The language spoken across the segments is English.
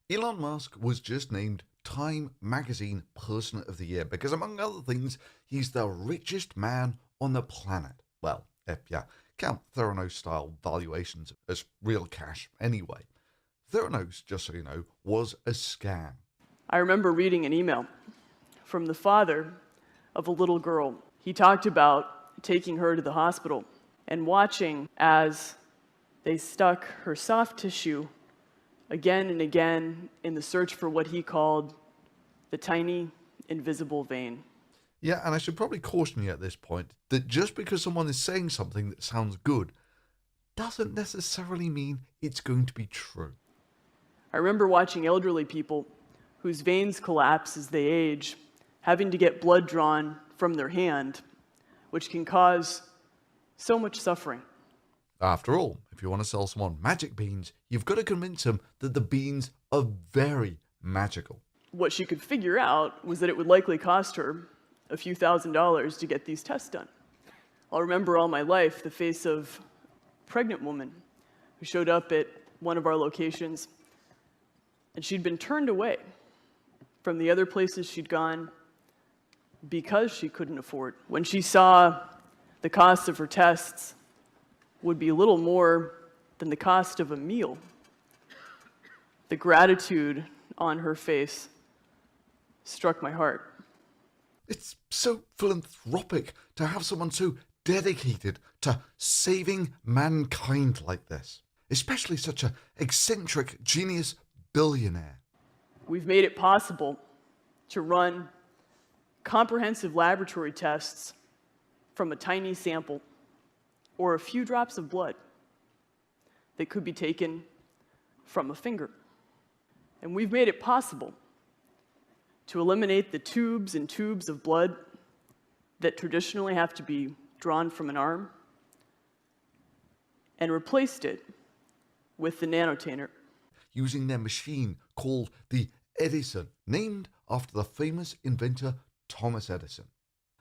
Elon Musk was just named Time Magazine Person of the Year because, among other things, he's the richest man on the planet. Well, count Theranos-style valuations as real cash anyway. Theranos, just so you know, was a scam. I remember reading an email from the father of a little girl. He talked about taking her to the hospital and watching as they stuck her soft tissue again and again in the search for what he called the tiny, invisible vein. Yeah, and I should probably caution you at this point that just because someone is saying something that sounds good doesn't necessarily mean it's going to be true. I remember watching elderly people whose veins collapse as they age, having to get blood drawn from their hand, which can cause so much suffering. After all, if you want to sell someone magic beans, you've got to convince them that the beans are very magical. What she could figure out was that it would likely cost her a few $1,000s to get these tests done. I'll remember all my life the face of a pregnant woman who showed up at one of our locations, and she'd been turned away from the other places she'd gone because she couldn't afford. When she saw the cost of her tests would be little more than the cost of a meal, the gratitude on her face struck my heart. It's so philanthropic to have someone so dedicated to saving mankind like this, especially such an eccentric, genius billionaire. We've made it possible to run comprehensive laboratory tests from a tiny sample or a few drops of blood that could be taken from a finger. And we've made it possible to eliminate the tubes and tubes of blood that traditionally have to be drawn from an arm and replaced it with the nanotainer. Using their machine called the Edison, named after the famous inventor Thomas Edison.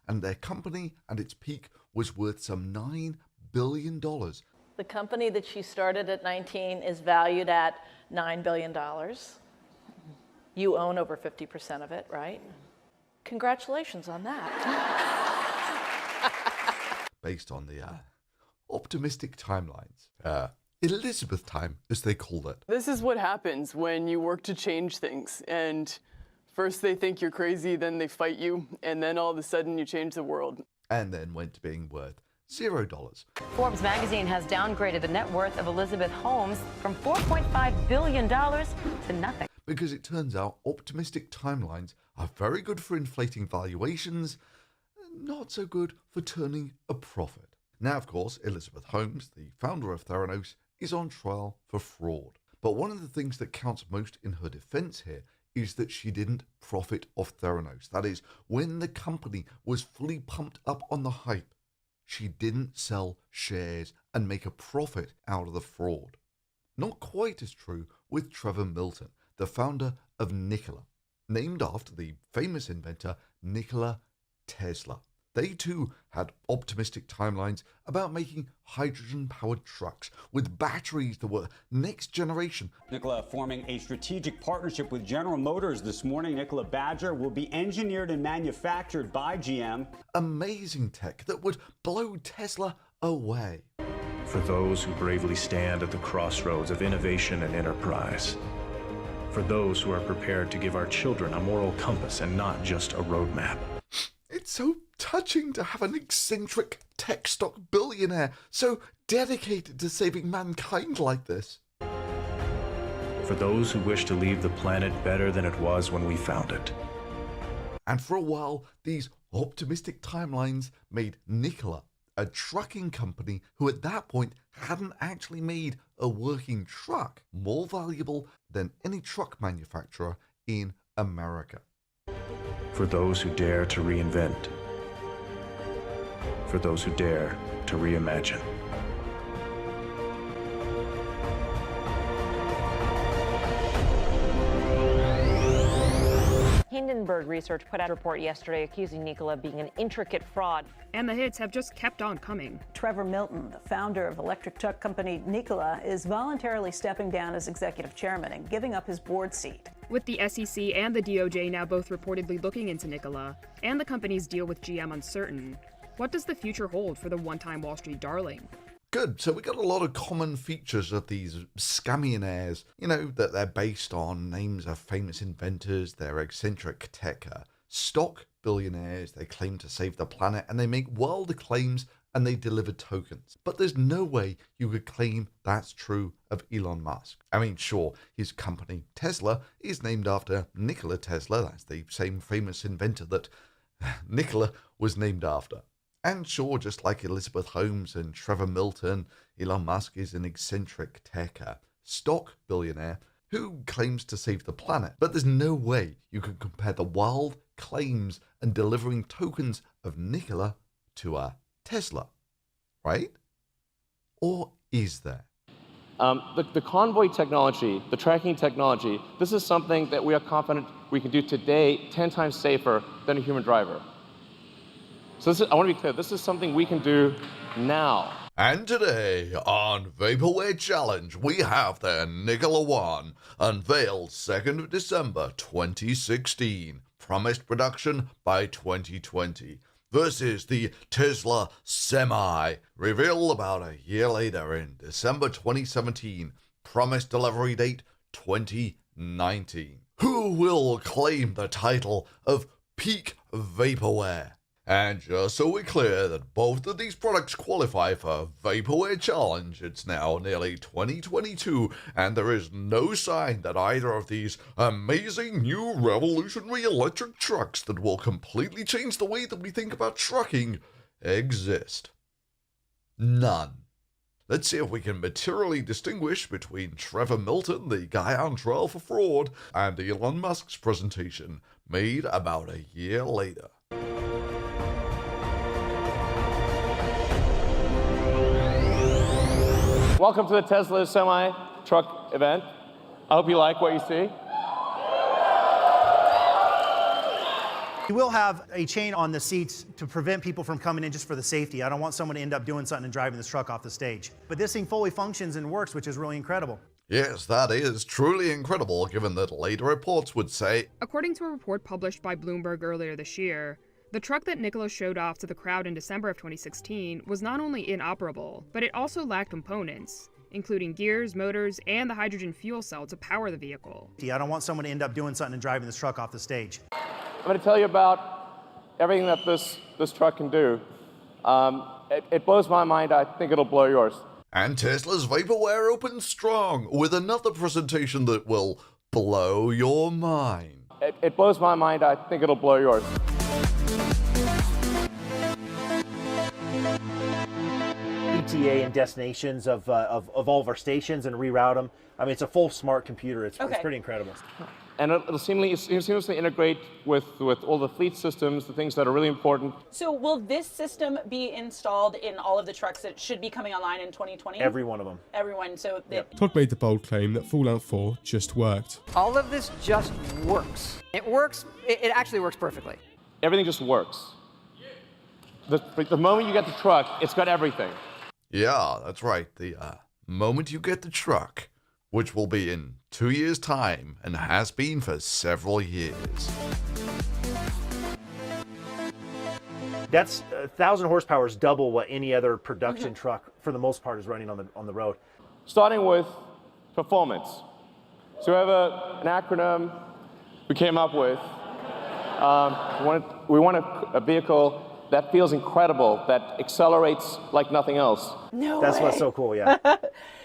And their company at its peak was worth some $9 billion. The company that she started at 19 is valued at $9 billion. You own over 50% of it, right? Congratulations on that. Based on the optimistic timelines. Elizabeth time, as they called it. This is what happens when you work to change things, and first they think you're crazy, then they fight you, and then all of a sudden you change the world. And then went to being worth $0. Forbes magazine has downgraded the net worth of Elizabeth Holmes from $4.5 billion to nothing. Because it turns out optimistic timelines are very good for inflating valuations, not so good for turning a profit. Now, of course, Elizabeth Holmes, the founder of Theranos, is on trial for fraud. But one of the things that counts most in her defense here is that she didn't profit off Theranos. That is, when the company was fully pumped up on the hype, she didn't sell shares and make a profit out of the fraud. Not quite as true with Trevor Milton, the founder of Nikola, named after the famous inventor Nikola Tesla. They too had optimistic timelines about making hydrogen-powered trucks with batteries that were next generation. Nikola forming a strategic partnership with General Motors this morning. Nikola Badger will be engineered and manufactured by GM. Amazing tech that would blow Tesla away. For those who bravely stand at the crossroads of innovation and enterprise. For those who are prepared to give our children a moral compass and not just a roadmap. It's so touching to have an eccentric tech stock billionaire so dedicated to saving mankind like this. For those who wish to leave the planet better than it was when we found it. And for a while, these optimistic timelines made Nikola a trucking company who at that point hadn't actually made a working truck more valuable than any truck manufacturer in America. For those who dare to reinvent. For those who dare to reimagine. Hindenburg Research put out a report yesterday accusing Nikola of being an intricate fraud. And the hits have just kept on coming. Trevor Milton, the founder of electric truck company Nikola, is voluntarily stepping down as executive chairman and giving up his board seat. With the SEC and the DOJ now both reportedly looking into Nikola, and the company's deal with GM uncertain, what does the future hold for the one-time Wall Street darling? Good. So we got a lot of common features of these scammionaires, that they're based on names of famous inventors, they're eccentric tech stock billionaires, they claim to save the planet, and they make world claims and they deliver tokens. But there's no way you could claim that's true of Elon Musk. I mean, sure, his company Tesla is named after Nikola Tesla, that's the same famous inventor that Nikola was named after. And sure, just like Elizabeth Holmes and Trevor Milton, Elon Musk is an eccentric tech stock billionaire who claims to save the planet. But there's no way you can compare the wild claims and delivering tokens of Nikola to a Tesla, right? Or is there? The convoy technology, the tracking technology, this is something that we are confident we can do today 10 times safer than a human driver. So I want to be clear, this is something we can do now. And today on Vaporware Challenge, we have the Nikola One, unveiled 2nd of December 2016, promised production by 2020, versus the Tesla Semi, revealed about a year later in December 2017, promised delivery date 2019. Who will claim the title of Peak Vaporware? And just so we're clear that both of these products qualify for Vaporware Challenge, it's now nearly 2022, and there is no sign that either of these amazing new revolutionary electric trucks that will completely change the way that we think about trucking exist. None. Let's see if we can materially distinguish between Trevor Milton, the guy on trial for fraud, and Elon Musk's presentation, made about a year later. Welcome to the Tesla Semi truck event. I hope you like what you see. You will have a chain on the seats to prevent people from coming in just for the safety. I don't want someone to end up doing something and driving this truck off the stage. But this thing fully functions and works, which is really incredible. Yes, that is truly incredible, given that later reports would say, According to a report published by Bloomberg earlier this year, the truck that Nikola showed off to the crowd in December of 2016 was not only inoperable, but it also lacked components, including gears, motors, and the hydrogen fuel cell to power the vehicle. I don't want someone to end up doing something and driving this truck off the stage. I'm going to tell you about everything that this truck can do. It blows my mind. I think it'll blow yours. And Tesla's Vaporware opens strong with another presentation that will blow your mind. It blows my mind. I think it'll blow yours. ETA and destinations of all of our stations and reroute them. I mean, it's a full smart computer. It's pretty incredible. And it'll seamlessly integrate with all the fleet systems, the things that are really important. So will this system be installed in all of the trucks that should be coming online in 2020? Every one of them. Everyone. So Todd made the bold claim that Fallout 4 just worked. All of this just works. It works. It actually works perfectly. Everything just works. The moment you get the truck, it's got everything. Yeah, that's right. The moment you get the truck, which will be in 2 years' time and has been for several years. That's 1,000 horsepower is double what any other production truck, for the most part, is running on the road. Starting with performance. So we have an acronym we came up with. We want a vehicle that feels incredible, that accelerates like nothing else. No That's way. what's so cool, yeah.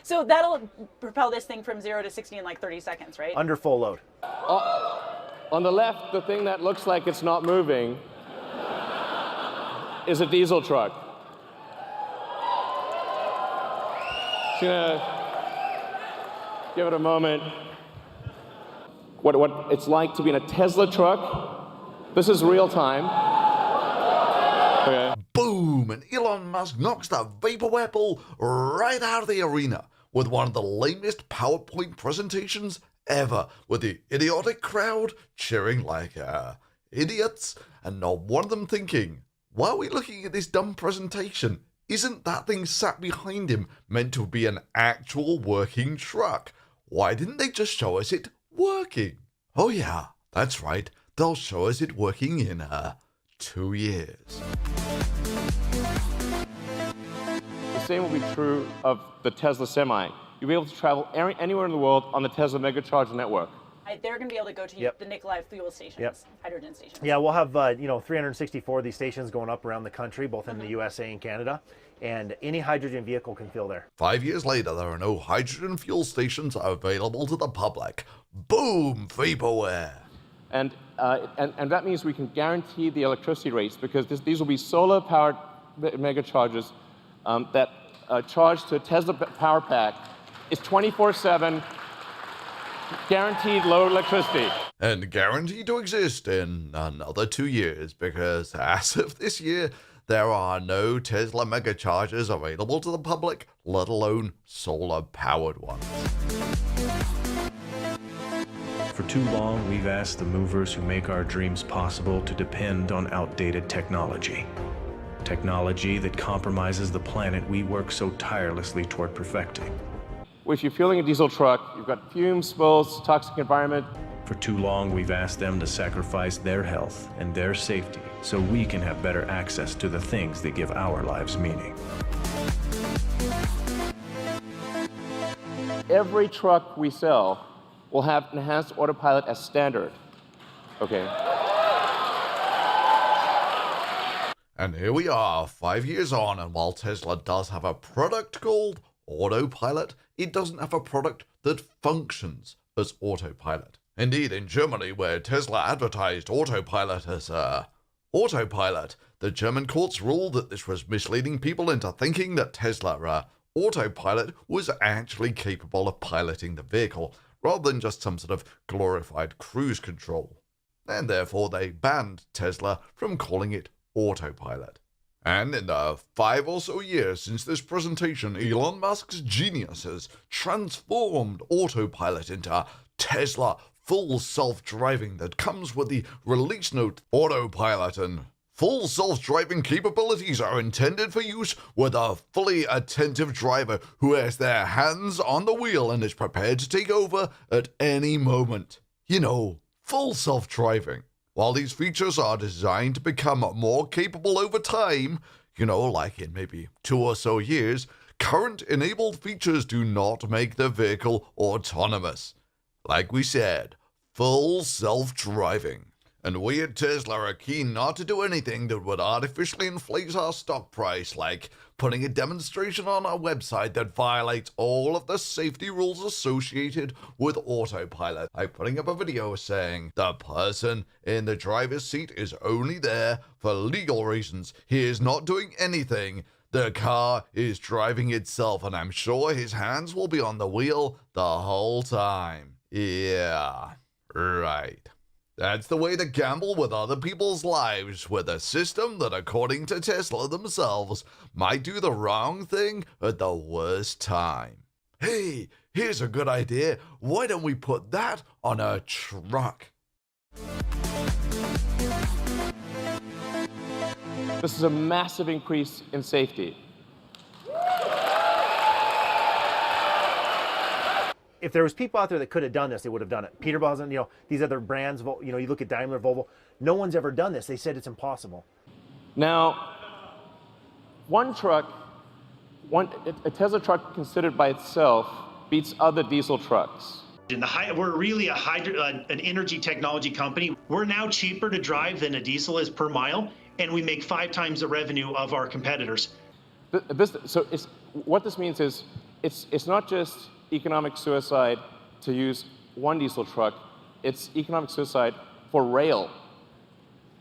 So that'll propel this thing from 0 to 60 in like 30 seconds, right? Under full load. On the left, the thing that looks like it's not moving is a diesel truck. Just gonna give it a moment. What it's like to be in a Tesla truck. This is real time. Okay. Boom! And Elon Musk knocks the Vaporware ball right out of the arena with one of the lamest PowerPoint presentations ever, with the idiotic crowd cheering like idiots, and not one of them thinking, why are we looking at this dumb presentation? Isn't that thing sat behind him meant to be an actual working truck? Why didn't they just show us it working? Oh yeah, that's right. They'll show us it working in 2 years. The same will be true of the Tesla Semi. You'll be able to travel anywhere in the world on the Tesla Megacharger network. They're going to be able to go to Yep. the Nikola fuel stations, Yep. hydrogen stations. Yeah, we'll have 364 of these stations going up around the country, both in the USA and Canada, and any hydrogen vehicle can fill there. 5 years later, there are no hydrogen fuel stations available to the public. Boom! Vaporware! And that means we can guarantee the electricity rates because these will be solar-powered megachargers that charge to a Tesla power pack. It's 24/7, guaranteed low electricity. And guaranteed to exist in another 2 years, because as of this year, there are no Tesla megachargers available to the public, let alone solar-powered ones. For too long, we've asked the movers who make our dreams possible to depend on outdated technology. Technology that compromises the planet we work so tirelessly toward perfecting. If you're fueling a diesel truck, you've got fumes, spills, toxic environment. For too long, we've asked them to sacrifice their health and their safety so we can have better access to the things that give our lives meaning. Every truck we sell will have enhanced autopilot as standard. Okay. And here we are, 5 years on, and while Tesla does have a product called Autopilot, it doesn't have a product that functions as autopilot. Indeed, in Germany, where Tesla advertised autopilot as autopilot, the German courts ruled that this was misleading people into thinking that Tesla autopilot was actually capable of piloting the vehicle, rather than just some sort of glorified cruise control. And therefore they banned Tesla from calling it autopilot. And in the 5 or so years since this presentation, Elon Musk's genius has transformed autopilot into Tesla full self-driving that comes with the release note. Autopilot and full self-driving capabilities are intended for use with a fully attentive driver who has their hands on the wheel and is prepared to take over at any moment. You know, full self-driving. While these features are designed to become more capable over time, you know, like in maybe 2 or so years, current enabled features do not make the vehicle autonomous. Like we said, full self-driving. And we at Tesla are keen not to do anything that would artificially inflate our stock price, like putting a demonstration on our website that violates all of the safety rules associated with autopilot, like putting up a video saying the person in the driver's seat is only there for legal reasons. He is not doing anything. The car is driving itself, and I'm sure his hands will be on the wheel the whole time. Yeah, right. That's the way to gamble with other people's lives, with a system that, according to Tesla themselves, might do the wrong thing at the worst time. Hey, here's a good idea. Why don't we put that on a truck? This is a massive increase in safety. If there was people out there that could have done this, they would have done it. Peterbilt, these other brands, you look at Daimler, Volvo, no one's ever done this. They said it's impossible. Now, a Tesla truck considered by itself beats other diesel trucks. We're really an energy technology company. We're now cheaper to drive than a diesel is per mile, and we make 5 times the revenue of our competitors. What this means is it's not just economic suicide to use one diesel truck, it's economic suicide for rail.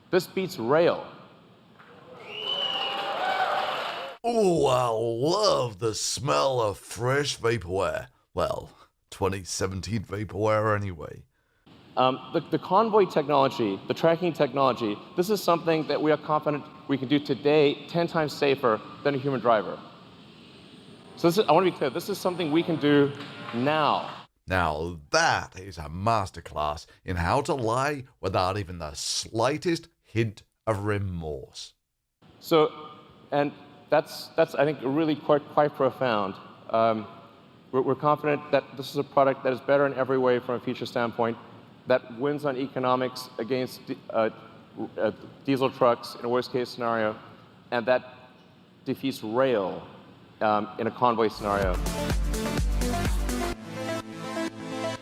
This beats rail. Ooh, I love the smell of fresh vaporware. Well, 2017 vaporware anyway. The convoy technology, the tracking technology, this is something that we are confident we can do today 10 times safer than a human driver. So I want to be clear, this is something we can do now. Now that is a masterclass in how to lie without even the slightest hint of remorse. So, and that's I think really quite profound. We're confident that this is a product that is better in every way from a feature standpoint, that wins on economics against diesel trucks in a worst case scenario, and that defeats rail in a convoy scenario.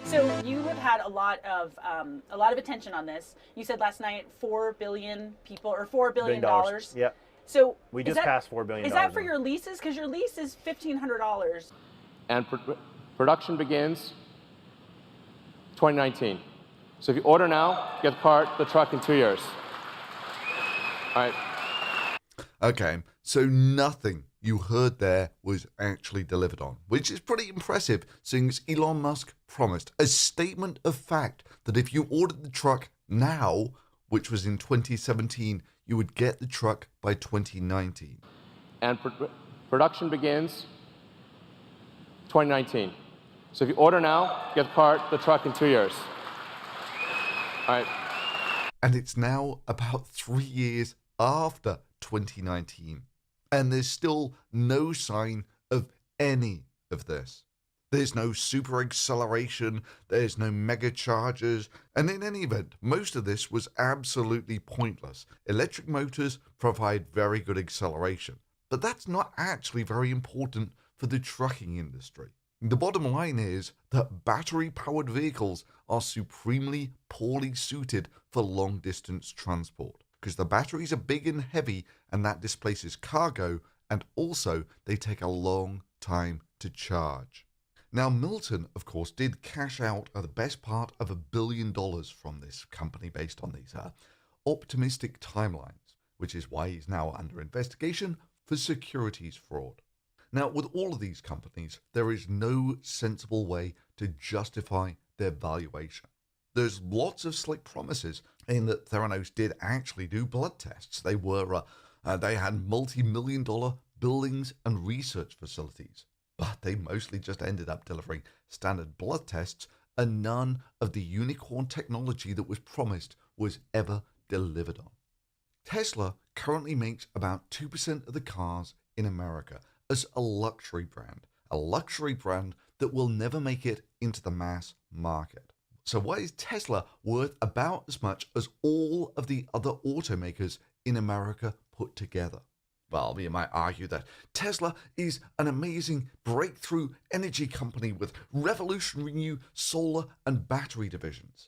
So you have had a lot of attention on this. You said last night 4 billion people, or $4 billion. Yep. So we just passed $4 billion. Is that for your leases? Because your lease is $1,500. And production begins 2019. So if you order now, get the truck in 2 years. All right. Okay, so nothing you heard there was actually delivered on, which is pretty impressive, since Elon Musk promised a statement of fact that if you ordered the truck now, which was in 2017, you would get the truck by 2019. And production begins 2019. So if you order now, get the truck in 2 years. All right. And it's now about 3 years after 2019, and there's still no sign of any of this. There's no super acceleration, there's no mega chargers, and in any event, most of this was absolutely pointless. Electric motors provide very good acceleration, but that's not actually very important for the trucking industry. The bottom line is that battery-powered vehicles are supremely poorly suited for long-distance transport, because the batteries are big and heavy, and that displaces cargo, and also they take a long time to charge. Now, Milton, of course, did cash out the best part of $1 billion from this company based on these optimistic timelines, which is why he's now under investigation for securities fraud. Now, with all of these companies, there is no sensible way to justify their valuation. There's lots of slick promises in that Theranos did actually do blood tests. They had multi-million-dollar buildings and research facilities, but they mostly just ended up delivering standard blood tests, and none of the unicorn technology that was promised was ever delivered on. Tesla currently makes about 2% of the cars in America as a luxury brand that will never make it into the mass market. So why is Tesla worth about as much as all of the other automakers in America put together? Well, you might argue that Tesla is an amazing breakthrough energy company with revolutionary new solar and battery divisions.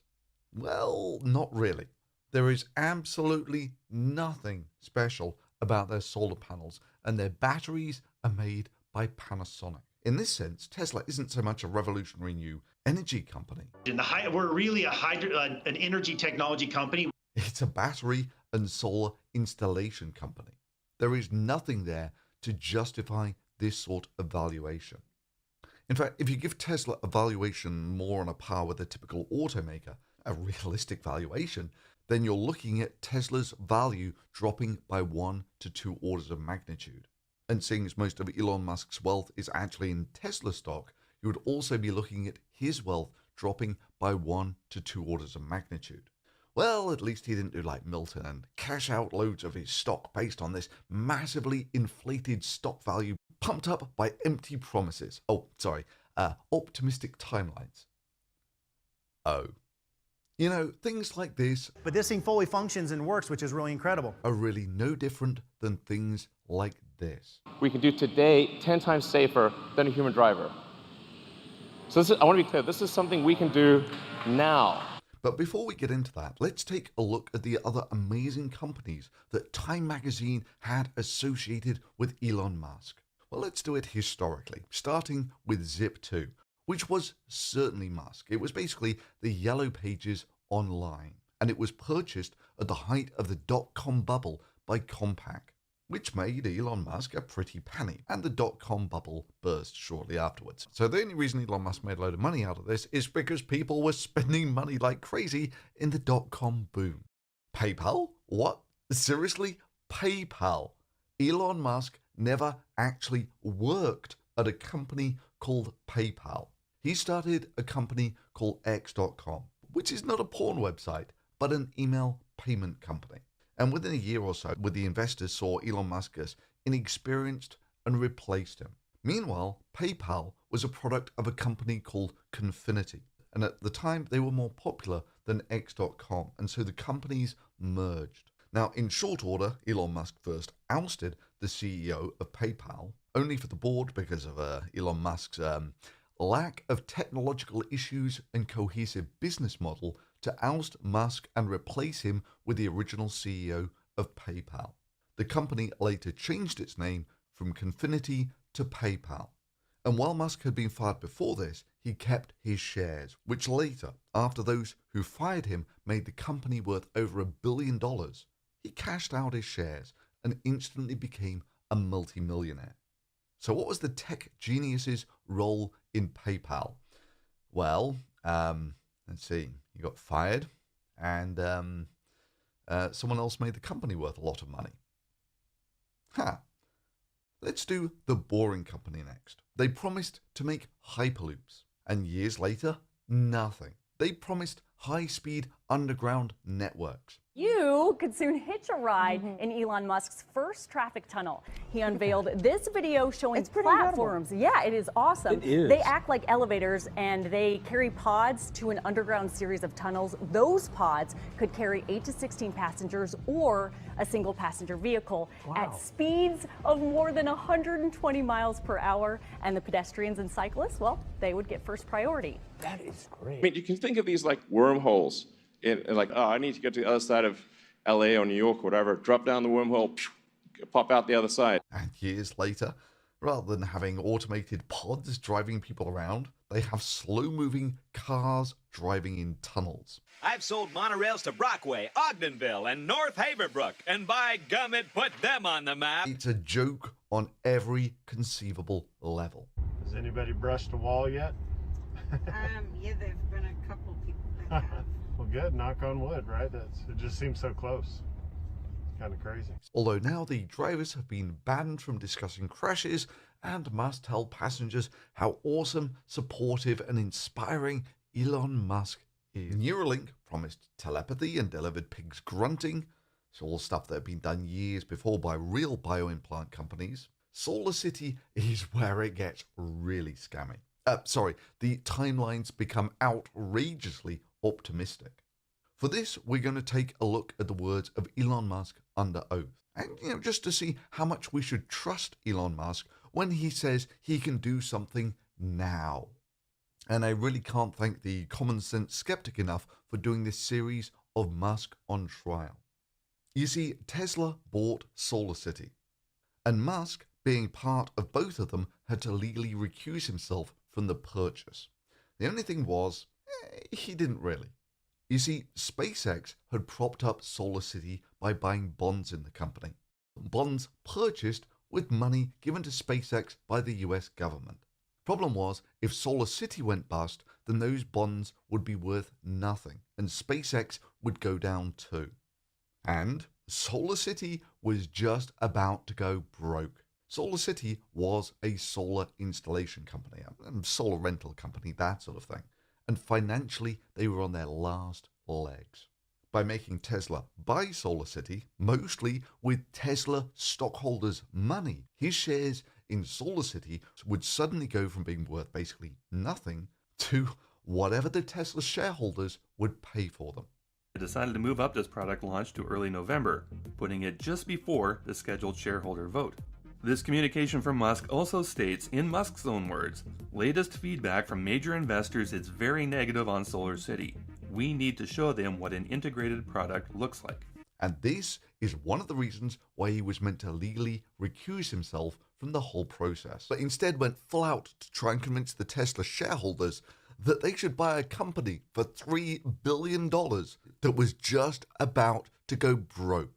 Well, not really. There is absolutely nothing special about their solar panels, and their batteries are made by Panasonic. In this sense, Tesla isn't so much a revolutionary new energy company. We're really an energy technology company. It's a battery and solar installation company. There is nothing there to justify this sort of valuation. In fact, if you give Tesla a valuation more on a par with a typical automaker, a realistic valuation, then you're looking at Tesla's value dropping by 1 to 2 orders of magnitude. And seeing as most of Elon Musk's wealth is actually in Tesla stock, you would also be looking at his wealth dropping by 1 to 2 orders of magnitude. Well, at least he didn't do like Milton and cash out loads of his stock based on this massively inflated stock value pumped up by empty promises. Optimistic timelines. You know, things like this, but this thing fully functions and works, which is really incredible, are really no different than things like this. We can do today 10 times safer than a human driver. So I want to be clear, this is something we can do now. But before we get into that, let's take a look at the other amazing companies that Time magazine had associated with Elon Musk. Well, let's do it historically, starting with Zip2, which was certainly Musk. It was basically the Yellow Pages online, and it was purchased at the height of the dot-com bubble by Compaq, which made Elon Musk a pretty penny, and the dot-com bubble burst shortly afterwards. So the only reason Elon Musk made a load of money out of this is because people were spending money like crazy in the dot-com boom. PayPal? What? Seriously? PayPal? Elon Musk never actually worked at a company called PayPal. He started a company called X.com, which is not a porn website, but an email payment company. And within a year or so, the investors saw Elon Musk as inexperienced and replaced him. Meanwhile, PayPal was a product of a company called Confinity, and at the time they were more popular than X.com, and so the companies merged. Now, in short order, Elon Musk first ousted the CEO of PayPal, only for the board, because of Elon Musk's lack of technological issues and cohesive business model, to oust Musk and replace him with the original CEO of PayPal. The company later changed its name from Confinity to PayPal. And while Musk had been fired before this, he kept his shares, which later, after those who fired him made the company worth over $1 billion, he cashed out his shares and instantly became a multimillionaire. So what was the tech genius's role in PayPal? Well, let's see, he got fired and someone else made the company worth a lot of money. Let's do the boring company next. They promised to make Hyperloops, and years later, nothing. They promised high-speed underground networks. You could soon hitch a ride in Elon Musk's first traffic tunnel. He unveiled this video showing platforms. Yeah, it is awesome. It is. They act like elevators and they carry pods to an underground series of tunnels. Those pods could carry 8 to 16 passengers or a single passenger vehicle at speeds of more than 120 miles per hour. And the pedestrians and cyclists, well, they would get first priority. That is great. I mean, you can think of these like wormholes. Like, oh, I need to get to the other side of LA or New York or whatever, drop down the wormhole, pop out the other side. And years later, rather than having automated pods driving people around, they have slow-moving cars driving in tunnels. I've sold monorails to Brockway, Ogdenville, and North Haverbrook, and by gum, it put them on the map. It's a joke on every conceivable level. Has anybody brushed a wall yet? Yeah, there've been a couple people that have. Well, good. Knock on wood, right? It just seems so close. It's kind of crazy. Although now the drivers have been banned from discussing crashes and must tell passengers how awesome, supportive, and inspiring Elon Musk is. Neuralink promised telepathy and delivered pigs grunting. It's all stuff that had been done years before by real bioimplant companies. Solar City is where it gets really scammy. The timelines become outrageously optimistic. For this, we're going to take a look at the words of Elon Musk under oath. And, just to see how much we should trust Elon Musk when he says he can do something now. And I really can't thank the common sense skeptic enough for doing this series of Musk on trial. You see, Tesla bought Solar City, and Musk, being part of both of them, had to legally recuse himself from the purchase. The only thing was, he didn't really. You see, SpaceX had propped up Solar City by buying bonds in the company. Bonds purchased with money given to SpaceX by the US government. Problem was, if Solar City went bust, then those bonds would be worth nothing, and SpaceX would go down too. And Solar City was just about to go broke. Solar City was a solar installation company, a solar rental company, that sort of thing. And financially, they were on their last legs. By making Tesla buy Solar City, mostly with Tesla stockholders' money, his shares in Solar City would suddenly go from being worth basically nothing to whatever the Tesla shareholders would pay for them. They decided to move up this product launch to early November, putting it just before the scheduled shareholder vote. This communication from Musk also states, in Musk's own words, latest feedback from major investors is very negative on Solar City. We need to show them what an integrated product looks like. And this is one of the reasons why he was meant to legally recuse himself from the whole process, but instead went full out to try and convince the Tesla shareholders that they should buy a company for $3 billion that was just about to go broke.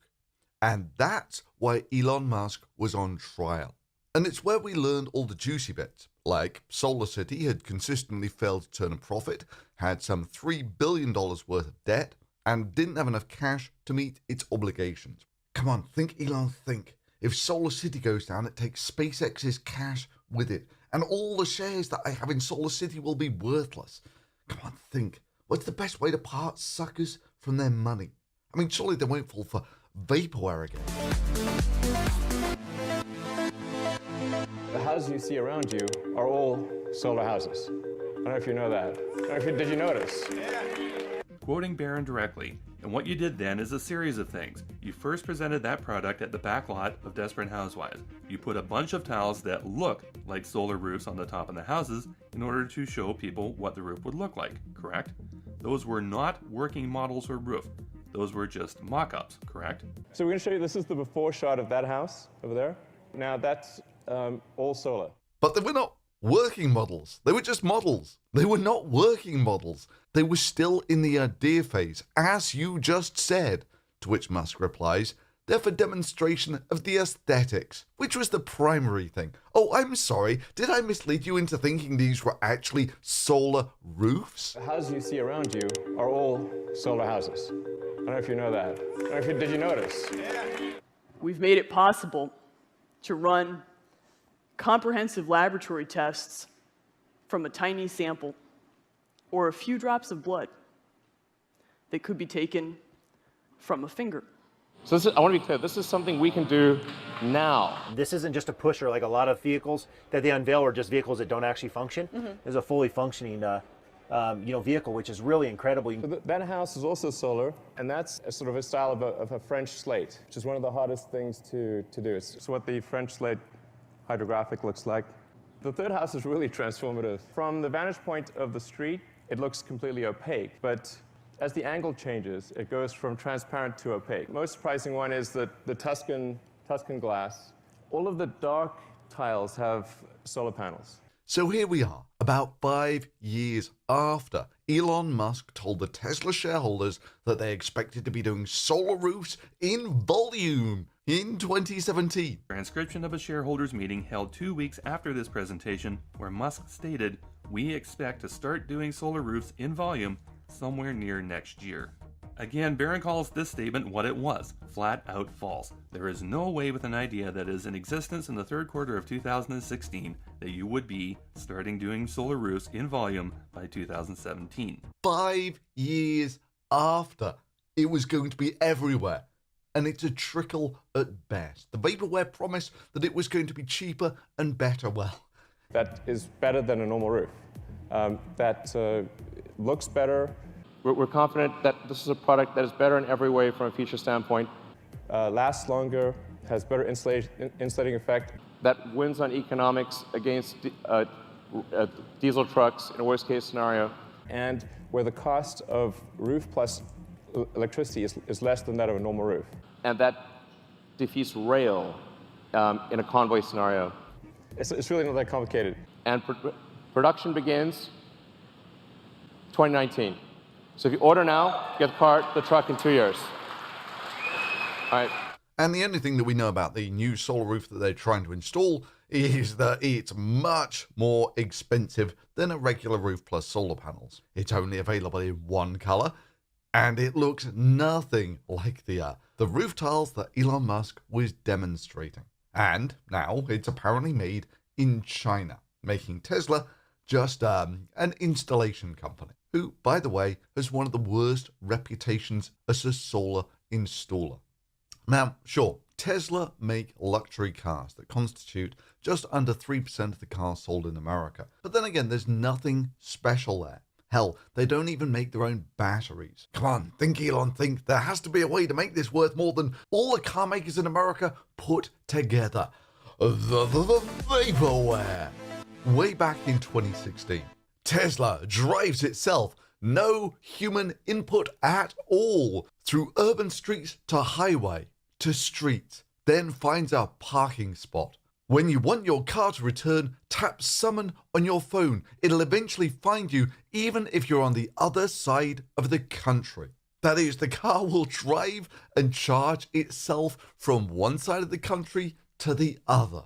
And that's why Elon Musk was on trial. And it's where we learned all the juicy bits, like Solar City had consistently failed to turn a profit, had some $3 billion worth of debt, and didn't have enough cash to meet its obligations. Come on, think Elon, think. If Solar City goes down, it takes SpaceX's cash with it, and all the shares that I have in Solar City will be worthless. Come on, think. What's the best way to part suckers from their money? I mean, surely they won't fall for vaporware again. The houses you see around you are all solar houses. I don't know if you know that. Did you notice? Quoting Barron directly, and what you did then is a series of things. You first presented that product at the back lot of Desperate Housewives. You put a bunch of tiles that look like solar roofs on the top of the houses in order to show people what the roof would look like, correct? Those were not working models or roof. Those were just mock-ups, correct? So we're going to show you, this is the before shot of that house over there. Now that's all solar. But they were not working models. They were just models. They were not working models. They were still in the idea phase, as you just said. To which Musk replies, they're for demonstration of the aesthetics, which was the primary thing. Oh, I'm sorry. Did I mislead you into thinking these were actually solar roofs? The houses you see around you are all solar houses. I don't know if you know that. Did you notice? We've made it possible to run comprehensive laboratory tests from a tiny sample or a few drops of blood that could be taken from a finger. So I want to be clear, this is something we can do now. This isn't just a pusher like a lot of vehicles that they unveil are just vehicles that don't actually function. This is a fully functioning vehicle, which is really incredible. So that house is also solar, and that's a sort of a style of a French slate, which is one of the hardest things to do. It's what the French slate hydrographic looks like. The third house is really transformative. From the vantage point of the street, it looks completely opaque, but as the angle changes, it goes from transparent to opaque. Most surprising one is that the Tuscan glass, all of the dark tiles have solar panels. So here we are, about 5 years after Elon Musk told the Tesla shareholders that they expected to be doing solar roofs in volume in 2017. Transcription of a shareholders meeting held 2 weeks after this presentation, where Musk stated, "We expect to start doing solar roofs in volume somewhere near next year." Again, Barron calls this statement what it was, flat out false. There is no way with an idea that is in existence in the third quarter of 2016 that you would be starting doing solar roofs in volume by 2017. 5 years after it was going to be everywhere. And it's a trickle at best. The vaporware promised that it was going to be cheaper and better. Well, that is better than a normal roof. That looks better. We're confident that this is a product that is better in every way from a feature standpoint. Lasts longer, has better insulating effect. That wins on economics against diesel trucks in a worst case scenario. And where the cost of roof plus electricity is less than that of a normal roof. And that defeats rail in a convoy scenario. It's really not that complicated. And production begins 2019. So if you order now, get the truck in 2 years. All right. And the only thing that we know about the new solar roof that they're trying to install is that it's much more expensive than a regular roof plus solar panels. It's only available in one color, and it looks nothing like the roof tiles that Elon Musk was demonstrating. And now it's apparently made in China, making Tesla just an installation company, who, by the way, has one of the worst reputations as a solar installer. Now, sure, Tesla make luxury cars that constitute just under 3% of the cars sold in America. But then again, there's nothing special there. Hell, they don't even make their own batteries. Come on, think Elon, think. There has to be a way to make this worth more than all the car makers in America put together. The vaporware. Way back in 2016, Tesla drives itself, no human input at all, through urban streets to highway to street, then finds a parking spot. When you want your car to return, tap summon on your phone. It'll eventually find you even if you're on the other side of the country. That is, the car will drive and charge itself from one side of the country to the other.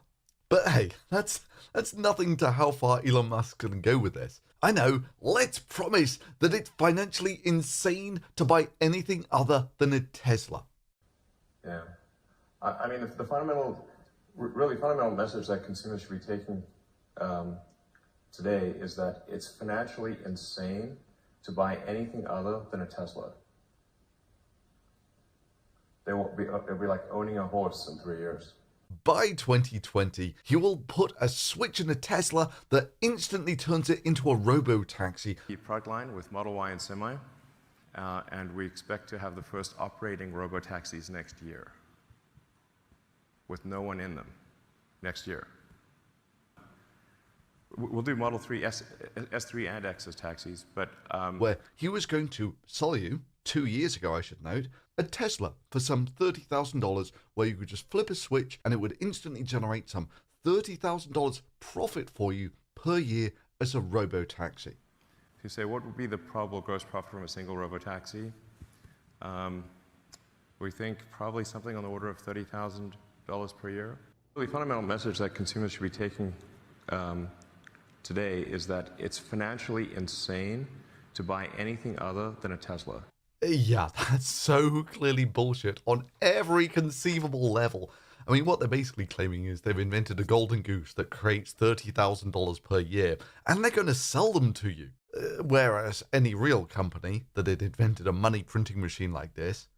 But hey, that's nothing to how far Elon Musk can go with this. I know, let's promise that it's financially insane to buy anything other than a Tesla. Yeah. I mean, the fundamental message that consumers should be taking today is that it's financially insane to buy anything other than a Tesla. It'll be like owning a horse in 3 years. By 2020, he will put a switch in a Tesla that instantly turns it into a robo-taxi. The product line with Model Y and Semi, and we expect to have the first operating robo-taxis next year with no one in them next year. We'll do Model 3, S3 and X as taxis, but... where he was going to sell you, 2 years ago I should note, a Tesla for some $30,000 where you could just flip a switch and it would instantly generate some $30,000 profit for you per year as a robo-taxi. If you say, what would be the probable gross profit from a single robo-taxi? We think probably something on the order of $30,000 per year. The fundamental message that consumers should be taking today is that it's financially insane to buy anything other than a Tesla. Yeah, that's so clearly bullshit on every conceivable level. I mean, what they're basically claiming is they've invented a golden goose that creates $30,000 per year, and they're going to sell them to you. Whereas any real company that had invented a money printing machine like this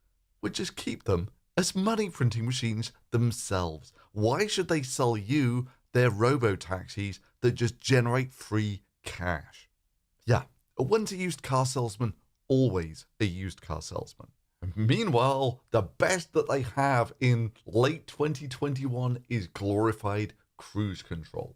would just keep them as money printing machines themselves. Why should they sell you their robo-taxis that just generate free cash? Yeah, once a used car salesman, always a used car salesman. Meanwhile, the best that they have in late 2021 is glorified cruise control.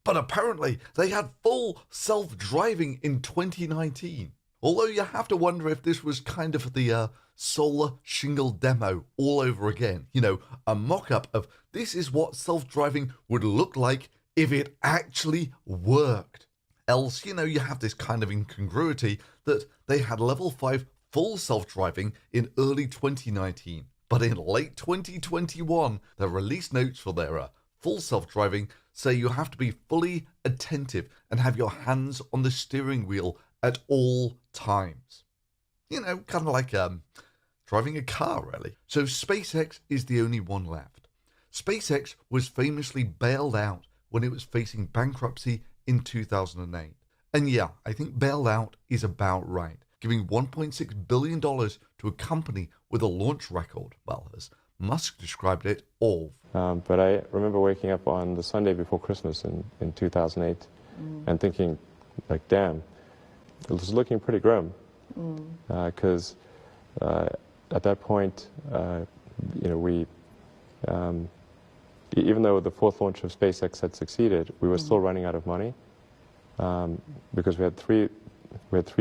But apparently, they had full self-driving in 2019. Although you have to wonder if this was kind of the solar shingle demo all over again. You know, a mock-up of this is what self-driving would look like if it actually worked. Else, you know, you have this kind of incongruity that they had level 5 full self-driving in early 2019. But in late 2021, the release notes for their full self-driving say you have to be fully attentive and have your hands on the steering wheel at all times. You know, kind of like driving a car, really. So SpaceX is the only one left. SpaceX was famously bailed out when it was facing bankruptcy in 2008. And yeah, I think bailed out is about right, giving $1.6 billion to a company with a launch record, well, as Musk described it, all. But I remember waking up on the Sunday before Christmas in 2008 and thinking, like, damn, it was looking pretty grim. Because at that point, you know, we, even though the fourth launch of SpaceX had succeeded, we were still running out of money because we had three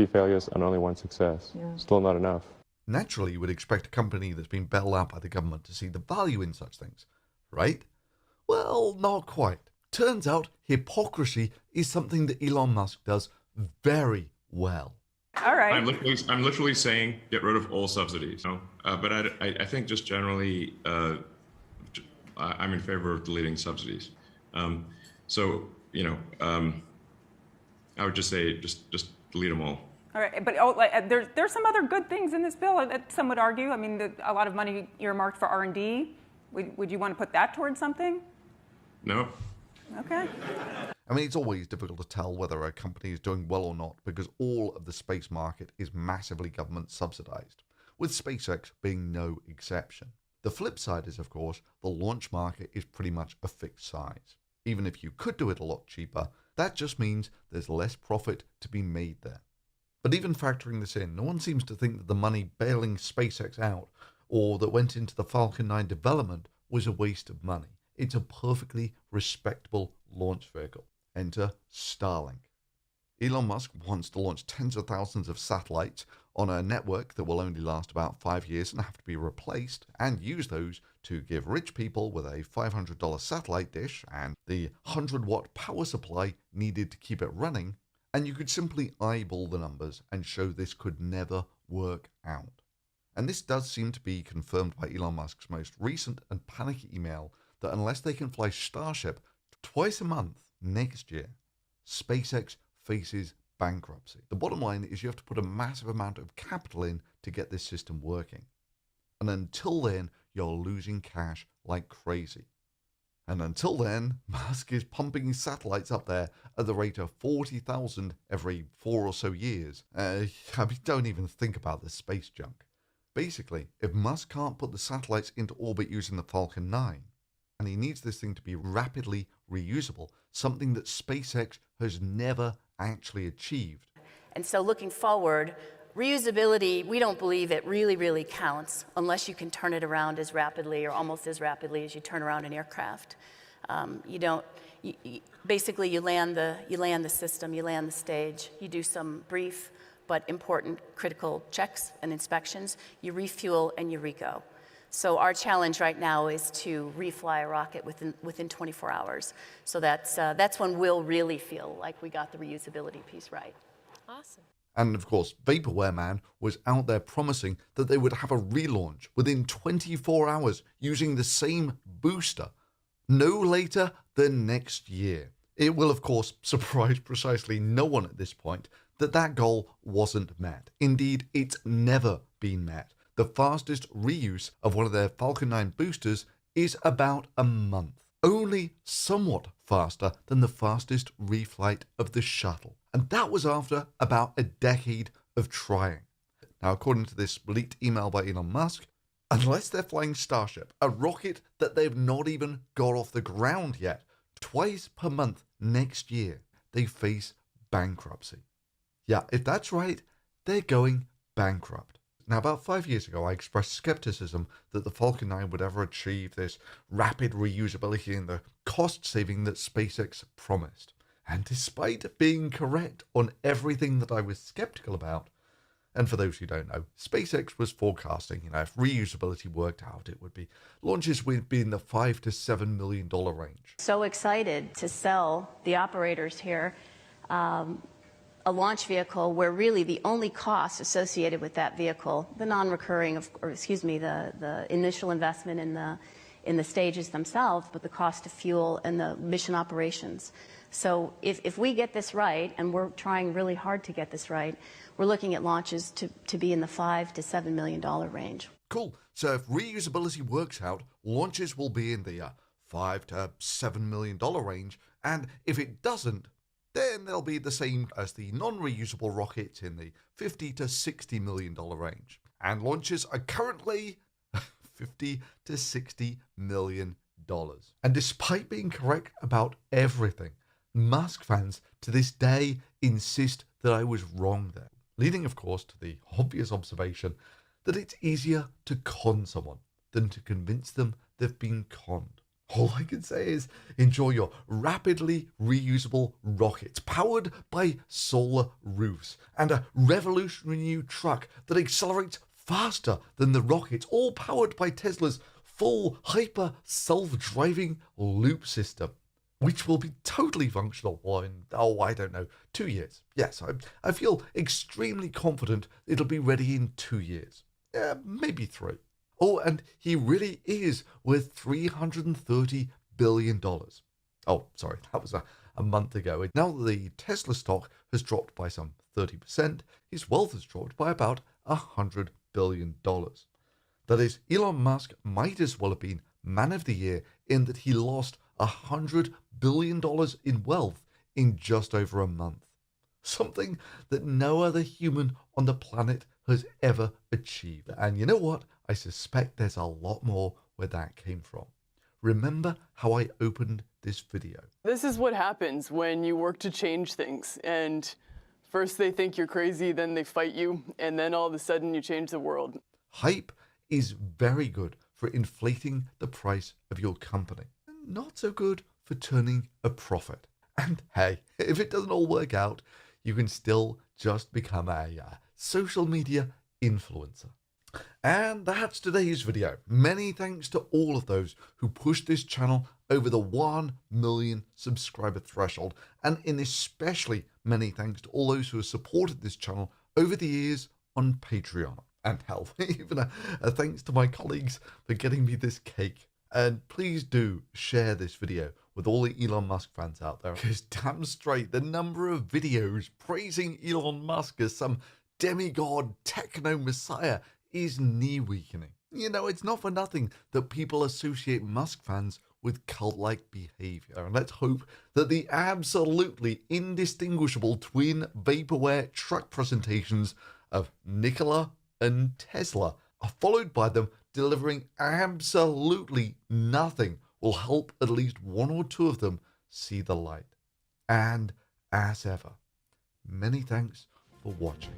failures and only one success. Still not enough. Naturally, you would expect a company that's been bailed out by the government to see the value in such things, right? Well, not quite. Turns out hypocrisy is something that Elon Musk does very well. All right. I'm literally saying get rid of all subsidies. You know? But I think just generally, I'm in favor of deleting subsidies. So, you know, I would just say just delete them all. All right, but there's some other good things in this bill that some would argue. I mean, a lot of money earmarked for R&D. Would you want to put that towards something? No. Okay. I mean, it's always difficult to tell whether a company is doing well or not because all of the space market is massively government subsidized, with SpaceX being no exception. The flip side is, of course, the launch market is pretty much a fixed size. Even if you could do it a lot cheaper, that just means there's less profit to be made there. But even factoring this in, no one seems to think that the money bailing SpaceX out or that went into the Falcon 9 development was a waste of money. It's a perfectly respectable launch vehicle. Enter Starlink. Elon Musk wants to launch tens of thousands of satellites on a network that will only last about 5 years and have to be replaced, and use those to give rich people with a $500 satellite dish and the 100-watt power supply needed to keep it running. And you could simply eyeball the numbers and show this could never work out. And this does seem to be confirmed by Elon Musk's most recent and panicky email that unless they can fly Starship twice a month next year, SpaceX faces bankruptcy. The bottom line is you have to put a massive amount of capital in to get this system working. And until then, you're losing cash like crazy. And until then, Musk is pumping satellites up there at the rate of 40,000 every 4 or so years. Don't even think about this space junk. Basically, if Musk can't put the satellites into orbit using the Falcon 9, and he needs this thing to be rapidly reusable, something that SpaceX has never actually achieved. And so looking forward, reusability, we don't believe it really counts unless you can turn it around as rapidly or almost as rapidly as you turn around an aircraft. Basically you land the system, you land the stage, you do some brief but important critical checks and inspections, you refuel and you re-go. So our challenge right now is to refly a rocket within 24 hours. So that's when we'll really feel like we got the reusability piece right. Awesome. And of course, Vaporware Man was out there promising that they would have a relaunch within 24 hours using the same booster, no later than next year. It will, of course, surprise precisely no one at this point that that goal wasn't met. Indeed, it's never been met. The fastest reuse of one of their Falcon 9 boosters is about a month, only somewhat faster than the fastest reflight of the shuttle. And that was after about a decade of trying. Now, according to this leaked email by Elon Musk, unless they're flying Starship, a rocket that they've not even got off the ground yet, twice per month next year, they face bankruptcy. Yeah, if that's right, they're going bankrupt. Now, about 5 years ago, I expressed skepticism that the Falcon 9 would ever achieve this rapid reusability and the cost saving that SpaceX promised. And despite being correct on everything that I was skeptical about, and for those who don't know, SpaceX was forecasting, if reusability worked out, it would be launches would be in the $5 to $7 million range. So excited to sell the operators here a launch vehicle where really the only cost associated with that vehicle, the non-recurring, the initial investment in the stages themselves, but the cost of fuel and the mission operations. So if we get this right, and we're trying really hard to get this right, we're looking at launches to be in the $5 to $7 million range. Cool. So if reusability works out, launches will be in the $5 to $7 million range, and if it doesn't, then they'll be the same as the non-reusable rockets in the $50 to $60 million range. And launches are currently $50 to $60 million. And despite being correct about everything, Musk fans to this day insist that I was wrong there, leading of course to the obvious observation that it's easier to con someone than to convince them they've been conned. All I can say is enjoy your rapidly reusable rockets powered by solar roofs and a revolutionary new truck that accelerates faster than the rockets, all powered by Tesla's full hyper self-driving loop system, which will be totally functional in, 2 years. Yes, I feel extremely confident it'll be ready in 2 years. Maybe 3. Oh, and he really is worth $330 billion. Oh, sorry, that was a month ago. Now that the Tesla stock has dropped by some 30%, his wealth has dropped by about $100 billion. That is, Elon Musk might as well have been Man of the Year in that he lost $100 billion in wealth in just over a month. Something that no other human on the planet has ever achieved. And you know what? I suspect there's a lot more where that came from. Remember how I opened this video? This is what happens when you work to change things. And first they think you're crazy, then they fight you, and then all of a sudden you change the world. Hype is very good for inflating the price of your company. Not so good for turning a profit. And hey, if it doesn't all work out, you can still just become a social media influencer. And that's today's video. Many thanks to all of those who pushed this channel over the 1 million subscriber threshold, and in especially many thanks to all those who have supported this channel over the years on Patreon. And hell, even a thanks to my colleagues for getting me this cake. And please do share this video with all the Elon Musk fans out there, because damn straight the number of videos praising Elon Musk as some demigod techno messiah is knee-weakening. It's not for nothing that people associate Musk fans with cult-like behavior. And let's hope that the absolutely indistinguishable twin vaporware truck presentations of Nikola and Tesla are followed by them delivering absolutely nothing will help at least one or two of them see the light. And as ever, many thanks for watching.